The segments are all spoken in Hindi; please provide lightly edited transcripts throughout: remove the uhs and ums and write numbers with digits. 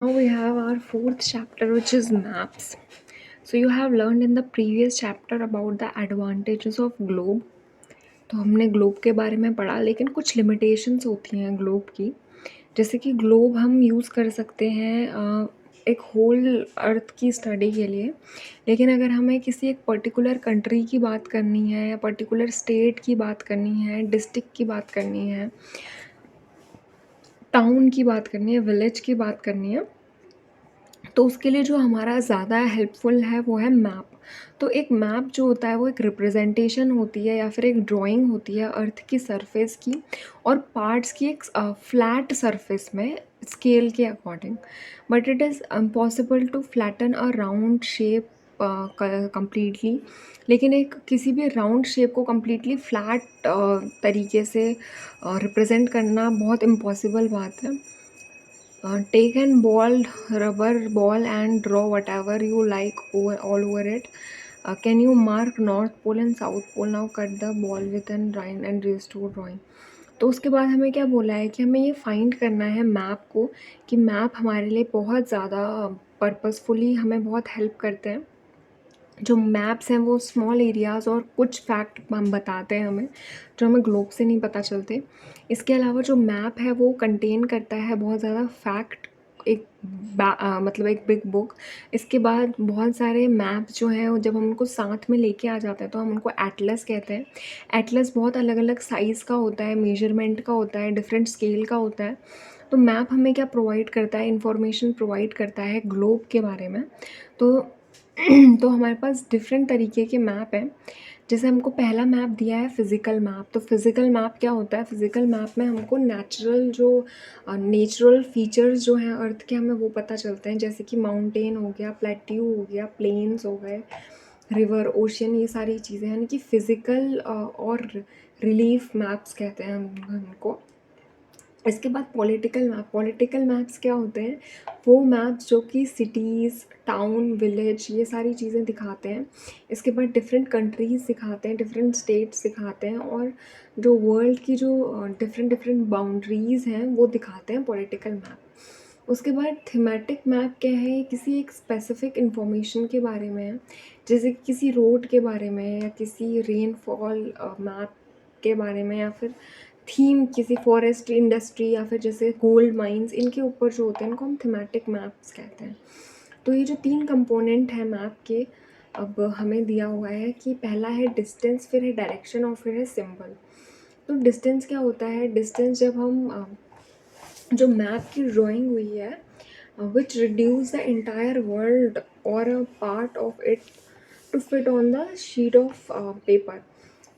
Now we have our fourth chapter, which is maps. So you have learned in the previous chapter about the advantages of globe. तो हमने ग्लोब के बारे में पढ़ा, लेकिन कुछ लिमिटेशंस होती हैं ग्लोब की। जैसे कि ग्लोब हम यूज़ कर सकते हैं एक होल अर्थ की स्टडी के लिए, लेकिन अगर हमें किसी एक पर्टिकुलर कंट्री की बात करनी है या पर्टिकुलर स्टेट की बात करनी है, डिस्ट्रिक्ट की बात करनी है, टाउन की बात करनी है, विलेज की बात करनी है, तो उसके लिए जो हमारा ज़्यादा हेल्पफुल है वो है मैप। तो एक मैप जो होता है वो एक रिप्रेजेंटेशन होती है या फिर एक ड्राइंग होती है अर्थ की सरफेस की और पार्ट्स की एक फ्लैट सरफेस में स्केल के according. But it is impossible to flatten a round shape completely. लेकिन एक किसी भी राउंड शेप को कम्प्लीटली फ्लैट तरीके से रिप्रेजेंट करना बहुत इम्पॉसिबल बात है। Take an ball, rubber ball, and draw whatever you like all over it. Can you mark North Pole and South Pole? Now cut the ball with an line and restore drawing. तो उसके बाद हमें क्या बोला है कि हमें ये फाइंड करना है मैप को, कि मैप हमारे लिए बहुत ज़्यादा पर्पसफुली हमें बहुत हेल्प करते हैं। जो मैप्स हैं वो स्मॉल एरियाज़ और कुछ फैक्ट हम बताते हैं हमें, जो हमें ग्लोब से नहीं पता चलते। इसके अलावा जो मैप है वो कंटेन करता है बहुत ज़्यादा फैक्ट, एक मतलब एक बिग बुक। इसके बाद बहुत सारे मैप जो हैं वो जब हम उनको साथ में लेके आ जाते हैं तो हम उनको एटलस कहते हैं। एटलस बहुत अलग अलग साइज़ का होता है, मेजरमेंट का होता है, डिफरेंट स्केल का होता है। तो मैप हमें क्या प्रोवाइड करता है, इंफॉर्मेशन प्रोवाइड करता है ग्लोब के बारे में। तो तो हमारे पास डिफरेंट तरीके के मैप हैं। जैसे हमको पहला मैप दिया है फिज़िकल मैप। तो फिज़िकल मैप क्या होता है, फिज़िकल मैप में हमको नेचुरल फीचर्स जो हैं अर्थ के, हमें वो पता चलते हैं। जैसे कि माउंटेन हो गया, प्लेट्यू हो गया, प्लेन्स हो गए, रिवर, ओशन, ये सारी चीज़ें, यानी कि फ़िज़िकल और रिलीफ मैप्स कहते हैं हम उनको। इसके बाद पॉलिटिकल मैप। पॉलिटिकल मैप्स क्या होते हैं, वो मैप्स जो कि सिटीज़, टाउन, विलेज, ये सारी चीज़ें दिखाते हैं। इसके बाद डिफरेंट कंट्रीज़ दिखाते हैं, डिफरेंट स्टेट्स दिखाते हैं, और जो वर्ल्ड की जो डिफरेंट डिफरेंट बाउंड्रीज़ हैं वो दिखाते हैं पॉलिटिकल मैप। उसके बाद थीमेटिक मैप क्या है, ये किसी एक स्पेसिफिक इंफॉर्मेशन के बारे में है। जैसे कि किसी रोड के बारे में, या किसी रेनफॉल मैप के बारे में, या फिर थीम किसी फॉरेस्ट इंडस्ट्री, या फिर जैसे गोल्ड माइंस, इनके ऊपर जो होते हैं इनको हम थीमेटिक मैप्स कहते हैं। तो ये जो 3 कंपोनेंट हैं मैप के, अब हमें दिया हुआ है कि पहला है डिस्टेंस, फिर है डायरेक्शन और फिर है सिंबल। तो डिस्टेंस क्या होता है, डिस्टेंस जब हम जो मैप की ड्राइंग हुई है, which reduce the entire world और a part of it to fit on the sheet of paper.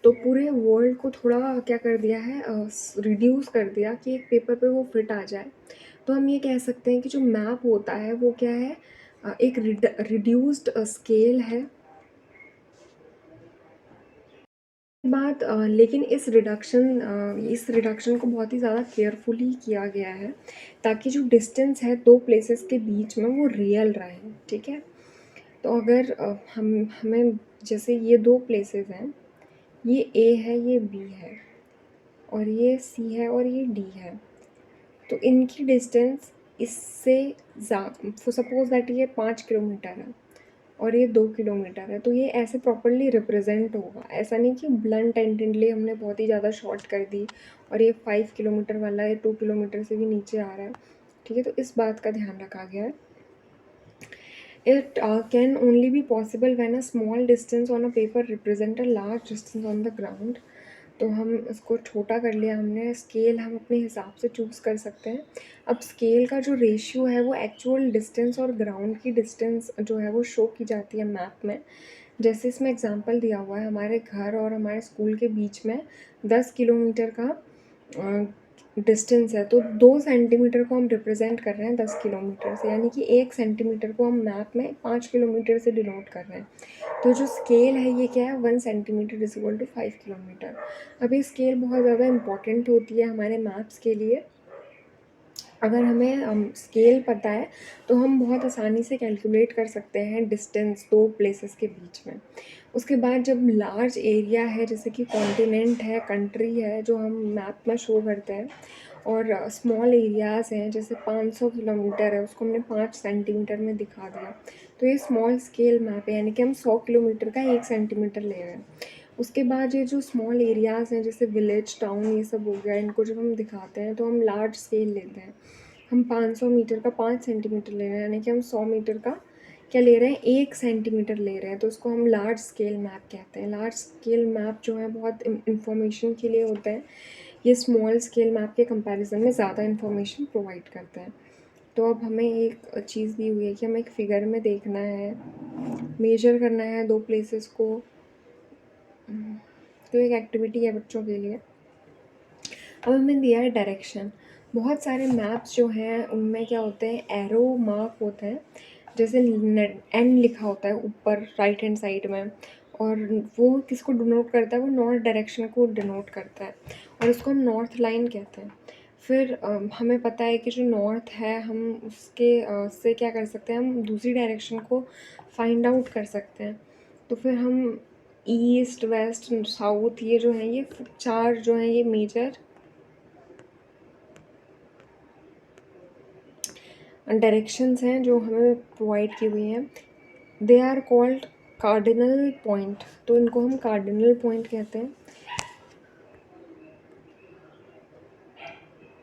तो पूरे वर्ल्ड को थोड़ा क्या कर दिया है, रिड्यूस कर दिया कि एक पेपर पे वो फिट आ जाए। तो हम ये कह सकते हैं कि जो मैप होता है वो क्या है, एक रिड्यूस्ड स्केल है। बात लेकिन इस रिडक्शन को बहुत ही ज़्यादा केयरफुली किया गया है, ताकि जो डिस्टेंस है दो प्लेसेस के बीच में वो रियल रहे। ठीक है। तो अगर हमें जैसे ये दो प्लेसेस हैं, ये ए है, ये बी है, और ये सी है और ये डी है। तो इनकी डिस्टेंस इससे सपोज दैट ये 5 किलोमीटर है और ये 2 किलोमीटर है, तो ये ऐसे प्रॉपरली रिप्रेजेंट होगा। ऐसा नहीं कि ब्लंट एंडेडली हमने बहुत ही ज़्यादा शॉर्ट कर दी और ये 5 किलोमीटर वाला ये 2 किलोमीटर से भी नीचे आ रहा है। ठीक है, तो इस बात का ध्यान रखा गया है। It can only be possible when a small distance on a paper represent a large distance on the ground. तो हम इसको छोटा कर लिया हमने, स्केल हम अपने हिसाब से चूज़ कर सकते हैं। अब स्केल का जो रेशियो है वो एक्चुअल डिस्टेंस और ग्राउंड की डिस्टेंस जो है वो शो की जाती है मैप में। जैसे इसमें एग्जांपल दिया हुआ है, हमारे घर और हमारे स्कूल के बीच में 10 किलोमीटर का डिस्टेंस है, तो 2 सेंटीमीटर को हम रिप्रेजेंट कर रहे हैं 10 किलोमीटर से, यानी कि 1 सेंटीमीटर को हम मैप में 5 किलोमीटर से डिनोट कर रहे हैं। तो जो स्केल है ये क्या है, 1 centimetre is equal to 5 kilometre. अब ये स्केल बहुत ज़्यादा इंपॉर्टेंट होती है हमारे मैप्स के लिए। अगर हमें स्केल पता है तो हम बहुत आसानी से कैलकुलेट कर सकते हैं डिस्टेंस दो प्लेसेस के बीच में। उसके बाद जब लार्ज एरिया है, जैसे कि कॉन्टिनेंट है, कंट्री है, जो हम मैप में शो करते हैं, और स्मॉल एरियाज़ हैं, जैसे 500 किलोमीटर है, उसको हमने 5 सेंटीमीटर में दिखा दिया। तो ये स्मॉल स्केल मैप है, यानी कि हम 100 किलोमीटर का 1 सेंटीमीटर ले रहे हैं। उसके बाद ये जो स्मॉल एरियाज़ हैं, जैसे विलेज, टाउन, ये सब हो गया, इनको जब हम दिखाते हैं तो हम लार्ज स्केल लेते हैं। हम 500 मीटर का 5 सेंटीमीटर ले रहे हैं, यानी कि हम 100 मीटर का क्या ले रहे हैं, 1 सेंटीमीटर ले रहे हैं। तो उसको हम लार्ज स्केल मैप कहते हैं। लार्ज स्केल मैप जो है बहुत इंफॉर्मेशन के लिए होता है। ये स्मॉल स्केल मैप के कंपैरिजन में ज़्यादा इन्फॉर्मेशन प्रोवाइड करता है। तो अब हमें एक चीज़ दी हुई है कि हमें एक फिगर में देखना है, मेजर करना है 2 प्लेसेस को। तो एक एक्टिविटी है बच्चों के लिए। अब हमें दिया है डायरेक्शन। बहुत सारे मैप्स जो हैं उनमें क्या होते हैं, एरो मार्क होते हैं, जैसे एन लिखा होता है ऊपर राइट हैंड साइड में, और वो किसको डिनोट करता है, वो नॉर्थ डायरेक्शन को डिनोट करता है, और उसको हम नॉर्थ लाइन कहते हैं। फिर हमें पता है कि जो नॉर्थ है, हम उसके से क्या कर सकते हैं, हम दूसरी डायरेक्शन को फाइंड आउट कर सकते हैं। तो फिर हम ईस्ट, वेस्ट, साउथ, ये जो हैं, ये 4 जो हैं, ये मेजर डायरेक्शंस हैं जो हमें प्रोवाइड की हुई हैं। They are called cardinal point. तो इनको हम कार्डिनल पॉइंट कहते हैं।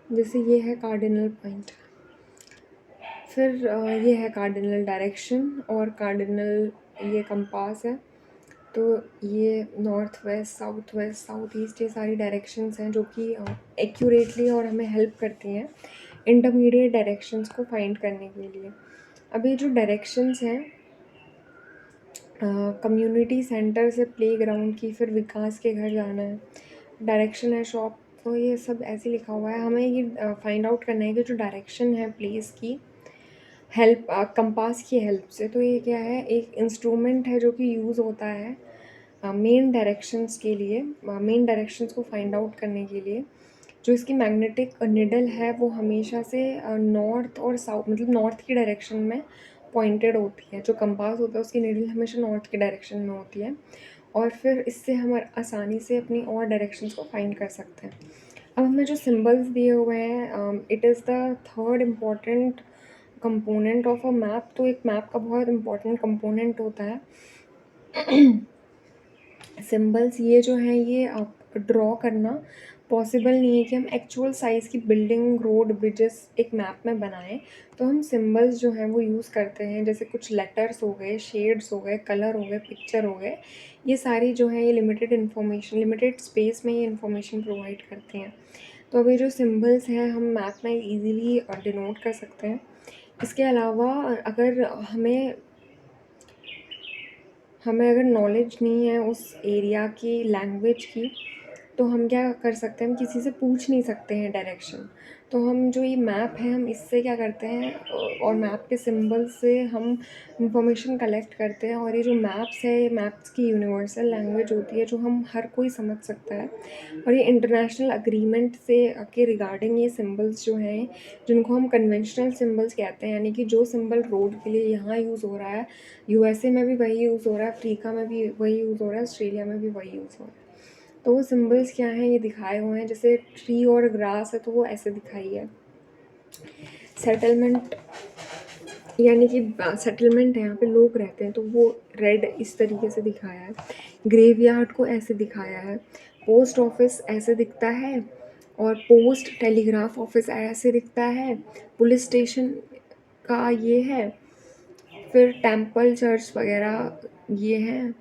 जैसे ये है कार्डिनल पॉइंट। फिर ये है कार्डिनल डायरेक्शन और कार्डिनल ये कंपास है। तो ये नॉर्थ वेस्ट, साउथ ईस्ट, ये सारी डायरेक्शंस हैं जो कि एक्यूरेटली और हमें हेल्प करती हैं इंटरमीडिएट डायरेक्शंस को फाइंड करने के लिए। अब ये जो डायरेक्शंस हैं, कम्युनिटी सेंटर से प्लेग्राउंड की, फिर विकास के घर जाना है, डायरेक्शन है शॉप, तो ये सब ऐसे लिखा हुआ है। हमें ये फाइंड आउट करना है कि जो डायरेक्शन है प्लेस की, हेल्प कंपास की हेल्प से। तो ये क्या है, एक इंस्ट्रूमेंट है जो कि यूज़ होता है मेन डायरेक्शंस के लिए, मेन डायरेक्शंस को फाइंड आउट करने के लिए। जो इसकी मैग्नेटिक निडल है वो हमेशा से नॉर्थ और साउथ, मतलब नॉर्थ की डायरेक्शन में पॉइंटेड होती है। जो कंपास होता है उसकी निडल हमेशा नॉर्थ की डायरेक्शन में होती है, और फिर इससे हम आसानी से अपनी और डायरेक्शंस को फाइंड कर सकते हैं। अब हमें जो सिंबल्स दिए हुए हैं, it is the third important component of a map. तो एक मैप का बहुत इम्पॉर्टेंट कंपोनेंट होता है सिंबल्स। ये जो हैं, ये आप ड्रॉ करना पॉसिबल नहीं है कि हम एक्चुअल साइज़ की बिल्डिंग, रोड, ब्रिजेस एक मैप में बनाएं। तो हम सिंबल्स जो हैं वो यूज़ करते हैं, जैसे कुछ लेटर्स हो गए, शेड्स हो गए, कलर हो गए, पिक्चर हो गए। ये सारी जो है, ये लिमिटेड इन्फॉर्मेशन, लिमिटेड स्पेस में ये इन्फॉर्मेशन प्रोवाइड करती हैं। तो अभी जो सिंबल्स हैं हम मैप में ईज़िली डिनोट कर सकते हैं। इसके अलावा अगर हमें अगर नॉलेज नहीं है उस एरिया की लैंग्वेज की, तो हम क्या कर सकते हैं, हम किसी से पूछ नहीं सकते हैं डायरेक्शन। तो हम जो ये मैप है, हम इससे क्या करते हैं, और मैप के सिंबल से हम इंफॉर्मेशन कलेक्ट करते हैं। और ये जो मैप्स है, ये मैप्स की यूनिवर्सल लैंग्वेज होती है जो हम हर कोई समझ सकता है। और ये इंटरनेशनल अग्रीमेंट से के रिगार्डिंग ये सिंबल्स जो हैं, जिनको हम कन्वेंशनल सिंबल्स कहते हैं, यानी कि जो सिंबल रोड के लिए यहाँ यूज़ हो रहा है, यूएसए में भी वही यूज़ हो रहा है, अफ्रीका में भी वही यूज़ हो रहा है, ऑस्ट्रेलिया में भी वही यूज़ हो रहा है। तो वो सिंबल्स क्या हैं, ये दिखाए हुए हैं। जैसे ट्री और ग्रास है तो वो ऐसे दिखाई है। सेटलमेंट, यानी कि सेटलमेंट है, यहाँ पे लोग रहते हैं, तो वो रेड इस तरीके से दिखाया है। ग्रेवयार्ड को ऐसे दिखाया है। पोस्ट ऑफिस ऐसे दिखता है, और पोस्ट टेलीग्राफ ऑफिस ऐसे दिखता है। पुलिस स्टेशन का ये है। फिर टेम्पल, चर्च वगैरह ये हैं।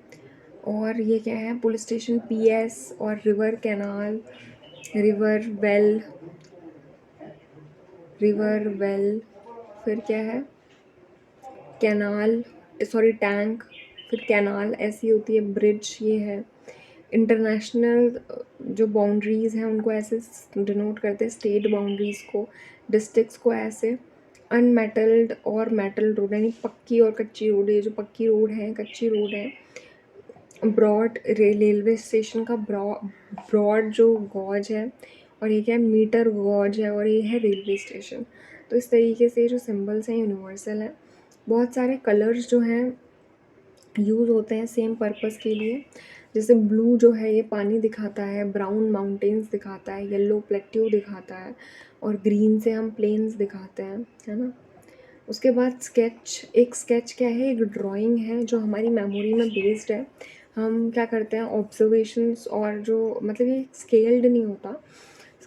और ये क्या है, पुलिस स्टेशन, पीएस, और river canal, river well, river well, फिर क्या है, कैनाल, सॉरी टैंक, फिर कैनाल ऐसी होती है, ब्रिज ये है। इंटरनेशनल जो बाउंड्रीज़ हैं उनको ऐसे डिनोट करते हैं, स्टेट बाउंड्रीज़ को, डिस्ट्रिक्ट्स को ऐसे। अनमेटल्ड और मेटल रोड, यानी पक्की और कच्ची रोड। ये जो पक्की रोड है, कच्ची रोड है। ब्रॉड, रेलवे स्टेशन का ब्रॉड जो गॉज है, और ये क्या है, मीटर गॉज है, और ये है रेलवे स्टेशन। तो इस तरीके से जो सिंबल्स हैं यूनिवर्सल हैं। बहुत सारे कलर्स जो हैं यूज़ होते हैं सेम पर्पस के लिए। जैसे ब्लू जो है ये पानी दिखाता है, ब्राउन माउंटेन्स दिखाता है, येलो प्लेट्यू दिखाता है, और ग्रीन से हम प्लेन्स दिखाते हैं, है ना। उसके बाद स्केच, एक स्केच क्या है, एक ड्राइंग है जो हमारी मेमोरी में बेस्ड है। हम क्या करते हैं, ऑब्जर्वेशंस, और जो मतलब ये स्केल्ड नहीं होता,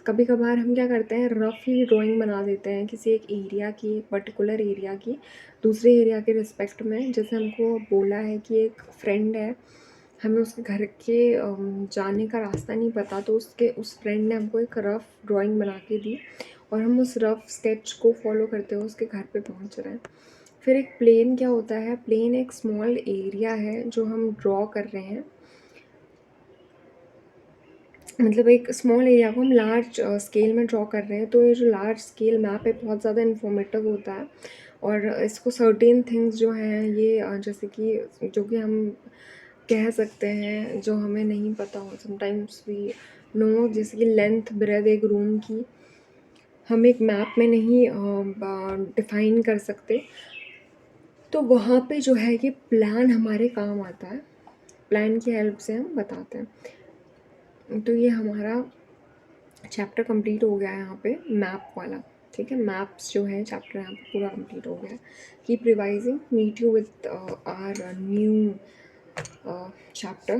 कभी कभार हम क्या करते हैं, रफली ड्राइंग बना देते हैं किसी एक एरिया की, एक पर्टिकुलर एरिया की, दूसरे एरिया के रिस्पेक्ट में। जैसे हमको बोला है कि एक फ्रेंड है, हमें उसके घर के जाने का रास्ता नहीं पता, तो उस फ्रेंड ने हमको एक रफ़ ड्राइंग बना के दी और हम उस रफ़ स्केच को फॉलो करते हुए उसके घर पे पहुंच रहे हैं। फिर एक प्लेन क्या होता है, प्लेन एक स्मॉल एरिया है जो हम ड्रॉ कर रहे हैं, मतलब एक स्मॉल एरिया को हम लार्ज स्केल में ड्रॉ कर रहे हैं। तो ये जो लार्ज स्केल मैप है बहुत ज़्यादा इन्फॉर्मेटिव होता है, और इसको सर्टेन थिंग्स जो हैं ये जैसे कि जो कि हम कह सकते हैं जो हमें नहीं पता हो, समटाइम्स वी नो, जैसे कि लेंथ ब्रेथ एक रूम की हम एक मैप में नहीं डिफाइन कर सकते, तो वहाँ पे जो है ये प्लान हमारे काम आता है, प्लान की हेल्प से हम बताते हैं। तो ये हमारा चैप्टर कंप्लीट हो गया है यहाँ पे मैप वाला, ठीक है। मैप्स जो है चैप्टर यहाँ पे पूरा कंप्लीट हो गया है। Keep revising, meet you with our new chapter.